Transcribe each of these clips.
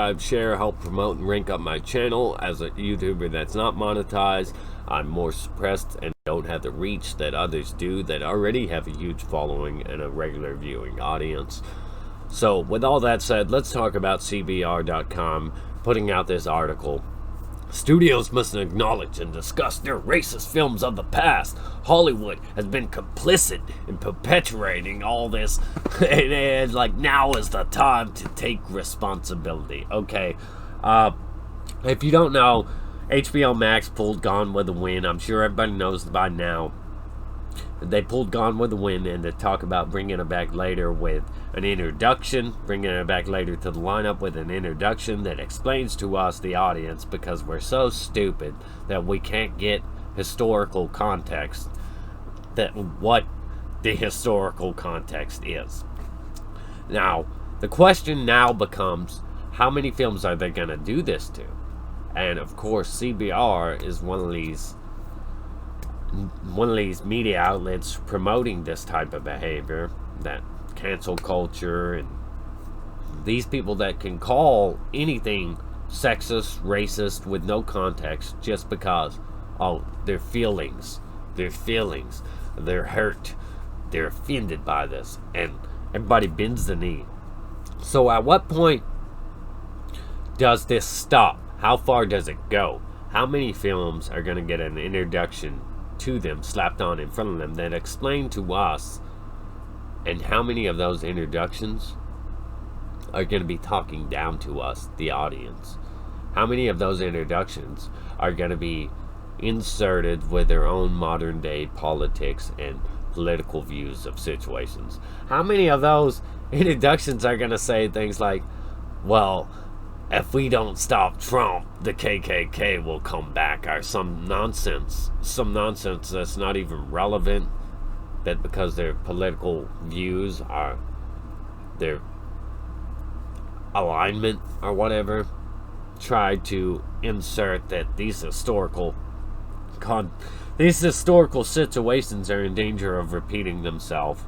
subscribe, share, help promote and rank up my channel. As a YouTuber that's not monetized, I'm more suppressed and don't have the reach that others do that already have a huge following and a regular viewing audience. So with all that said, let's talk about CBR.com putting out this article. Studios must acknowledge and discuss their racist films of the past. Hollywood has been complicit in perpetuating all this, and like now is the time to take responsibility. Okay, if you don't know, HBO Max pulled Gone with the Wind. I'm sure everybody knows by now. They pulled Gone with the Wind, and to talk about bringing it back later with an introduction, bringing it back later to the lineup with an introduction that explains to us, the audience, because we're so stupid that we can't get historical context, that what the historical context is. Now, the question now becomes, how many films are they going to do this to? And of course, CBR is one of these media outlets promoting this type of behavior, that cancel culture, and these people that can call anything sexist, racist with no context just because, oh, their feelings, they're hurt, they're offended by this, and everybody bends the knee. So at what point does this stop? How far does it go? How many films are going to get an introduction to them slapped on in front of them that explain to us, and how many of those introductions are going to be talking down to us, the audience? How many of those introductions are going to be inserted with their own modern day politics and political views of situations? How many of those introductions are going to say things like, well, if we don't stop Trump, the KKK will come back, or some nonsense that's not even relevant, that because their political views are their alignment or whatever, try to insert that these historical situations are in danger of repeating themselves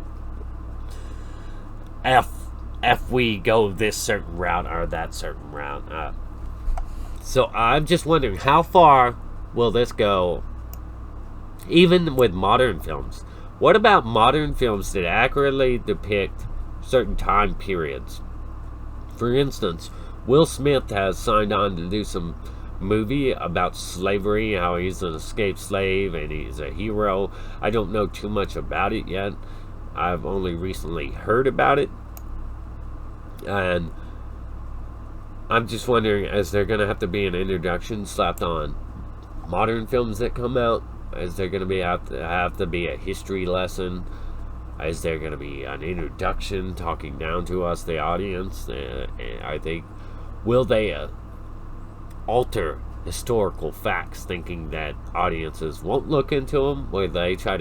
if we go this certain route or that certain route. So I'm just wondering, how far will this go, even with modern films? What about modern films that accurately depict certain time periods? For instance, Will Smith has signed on to do some movie about slavery, how he's an escaped slave and he's a hero. I don't know too much about it yet. I've only recently heard about it. And I'm just wondering, is there going to have to be an introduction slapped on modern films that come out? Is there going to have to be a history lesson? Is there going to be an introduction talking down to us, the audience? Will they alter historical facts, thinking that audiences won't look into them? Will they try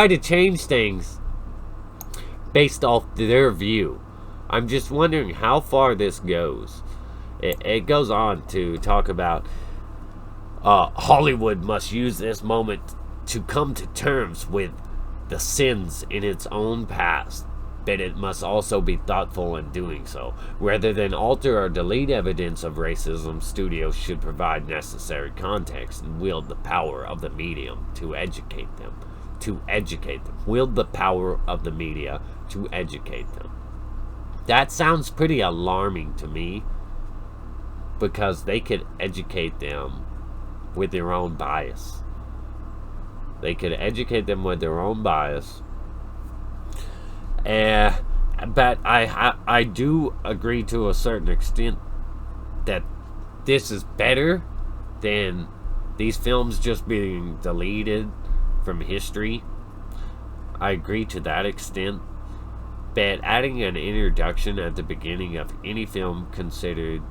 to change things based off their view? I'm just wondering how far this goes. It goes on to talk about Hollywood must use this moment to come to terms with the sins in its own past, but it must also be thoughtful in doing so. Rather than alter or delete evidence of racism, studios should provide necessary context and wield the power of the medium to educate them. Wield the power of the media to educate them. That sounds pretty alarming to me, because they could educate them with their own bias. But I do agree to a certain extent that this is better than these films just being deleted from history. I agree to that extent. But adding an introduction at the beginning of any film considered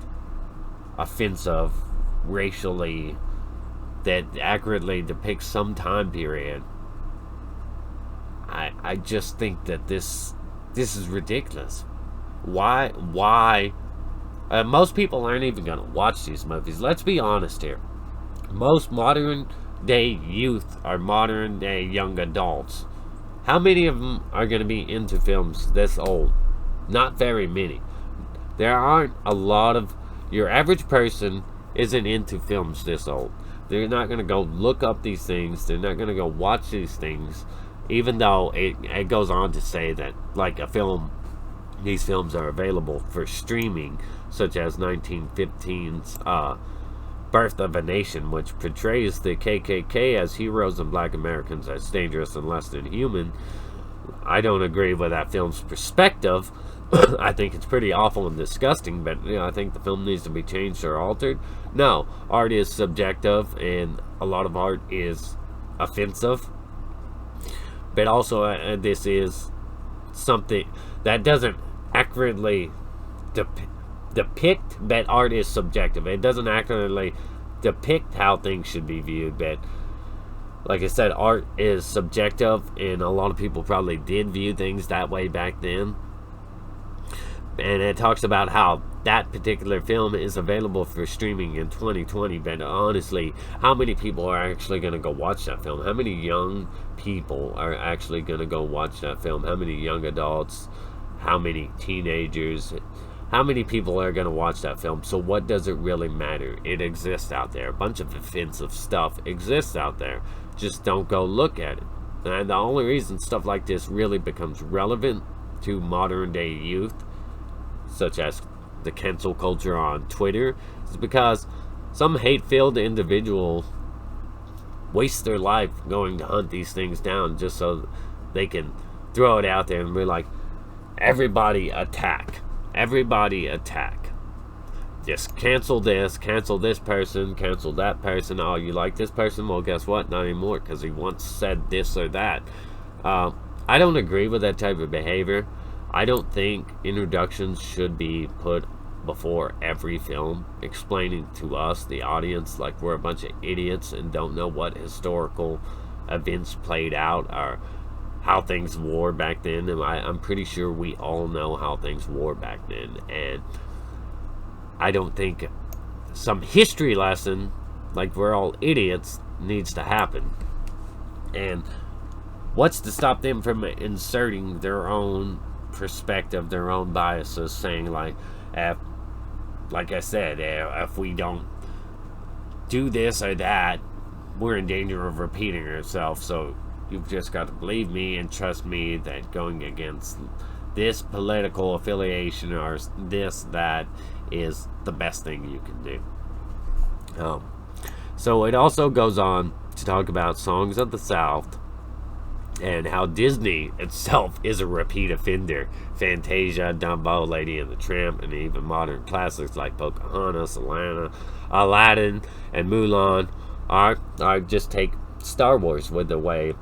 offensive racially, that accurately depicts some time period, I just think that this is ridiculous. Why? Most people aren't even going to watch these movies. Let's be honest here. Most modern day youth are modern day young adults. How many of them are going to be into films this old? Not very many. There aren't a lot of, your average person isn't into films this old. They're not going to go look up these things. They're not going to go watch these things, even though it goes on to say that, like, these films are available for streaming, such as 1915's Birth of a Nation, which portrays the KKK as heroes and black Americans as dangerous and less than human. I don't agree with that film's perspective. I think it's pretty awful and disgusting, but I think the film needs to be changed or altered. No, art is subjective, and a lot of art is offensive. But also, this is something that doesn't accurately depict, but art is subjective. It doesn't accurately depict how things should be viewed, but like I said, art is subjective, and a lot of people probably did view things that way back then. And it talks about how that particular film is available for streaming in 2020, but honestly, how many people are actually going to go watch that film? How many young people are actually going to go watch that film? How many young adults? How many teenagers? How many people are going to watch that film? So what does it really matter? It exists out there. A bunch of offensive stuff exists out there. Just don't go look at it. And the only reason stuff like this really becomes relevant to modern day youth, such as the cancel culture on Twitter, is because some hate-filled individual wastes their life going to hunt these things down just so they can throw it out there and be like, everybody attack. Everybody attack. Just cancel this person, cancel that person. Oh, you like this person? Well, guess what? Not anymore, because he once said this or that. I don't agree with that type of behavior. I don't think introductions should be put before every film, explaining to us, the audience, like we're a bunch of idiots and don't know what historical events played out or how things were back then. And I'm pretty sure we all know how things were back then. And I don't think some history lesson, like we're all idiots, needs to happen. And what's to stop them from inserting their own perspective, their own biases, saying like I said, if we don't do this or that, we're in danger of repeating ourselves. So you've just got to believe me and trust me that going against this political affiliation or this, that, is the best thing you can do. So it also goes on to talk about songs of the South and how Disney itself is a repeat offender. Fantasia, Dumbo, Lady and the Tramp, and even modern classics like Pocahontas, Aladdin, and Mulan are just take Star Wars with the way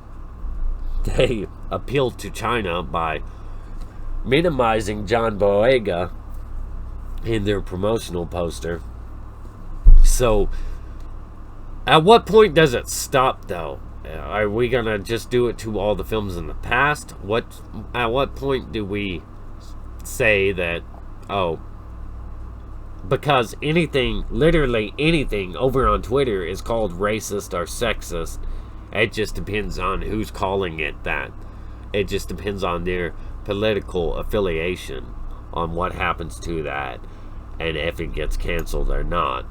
they appeal to China by minimizing John Boyega in their promotional poster. So, at what point does it stop, though? Are we gonna just do it to all the films in the past? At what point do we say that, oh, because anything, literally anything over on Twitter is called racist or sexist? It just depends on who's calling it that. It just depends on their political affiliation, on what happens to that, and if it gets canceled or not.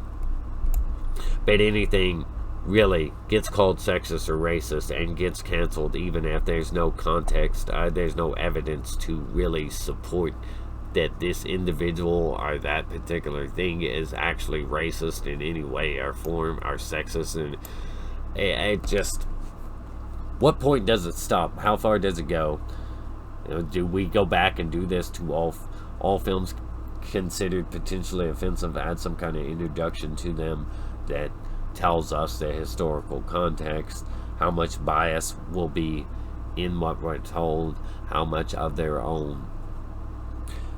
But anything really gets called sexist or racist and gets canceled, even if there's no context, there's no evidence to really support that this individual or that particular thing is actually racist in any way or form or sexist. And it just, what point does it stop? How far does it go? Do we go back and do this to all films considered potentially offensive, add some kind of introduction to them that tells us the historical context, how much bias will be in what we're told, how much of their own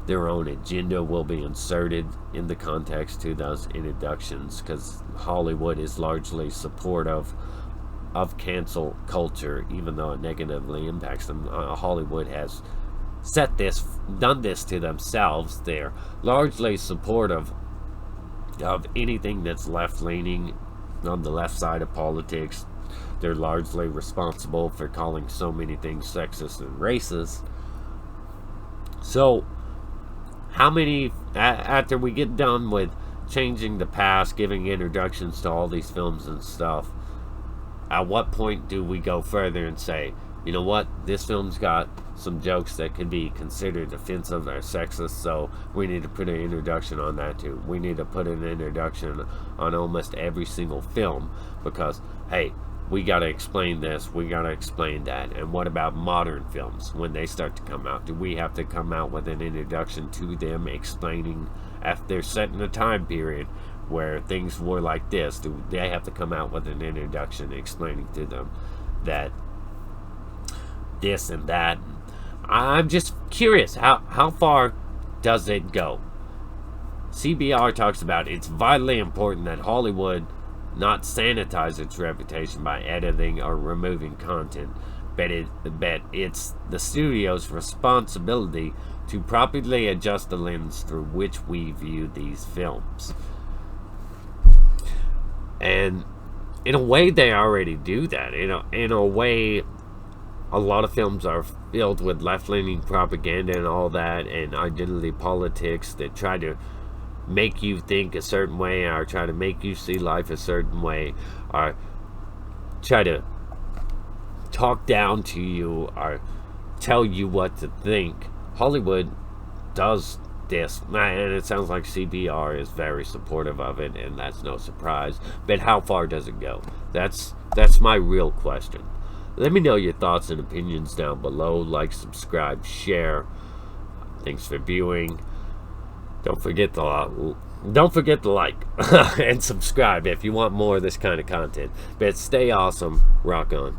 agenda will be inserted in the context to those introductions, because Hollywood is largely supportive of cancel culture, even though it negatively impacts them. Hollywood has done this to themselves. They're largely supportive of anything that's left-leaning on the left side of politics. They're largely responsible for calling so many things sexist and racist. So how many, after we get done with changing the past, giving introductions to all these films and stuff, at what point do we go further and say, you know what, this film's got some jokes that could be considered offensive or sexist, so we need to put an introduction on that too. We need to put an introduction on almost every single film, because, hey, we got to explain this, we got to explain that. And what about modern films when they start to come out? Do we have to come out with an introduction to them explaining, if they're set in a time period where things were like this, do they have to come out with an introduction explaining to them that this and that? I'm just curious, how far does it go? CBR talks about it's vitally important that Hollywood not sanitize its reputation by editing or removing content, but it's the studio's responsibility to properly adjust the lens through which we view these films. And in a way, they already do that. In a way, a lot of films are filled with left-leaning propaganda and all that, and identity politics that try to make you think a certain way, or try to make you see life a certain way, or try to talk down to you or tell you what to think. Hollywood does this, and it sounds like CBR is very supportive of it, and that's no surprise. But how far does it go? That's my real question. Let me know your thoughts and opinions down below. Like, subscribe, share. Thanks for viewing. Don't forget to like and subscribe if you want more of this kind of content. But stay awesome. Rock on.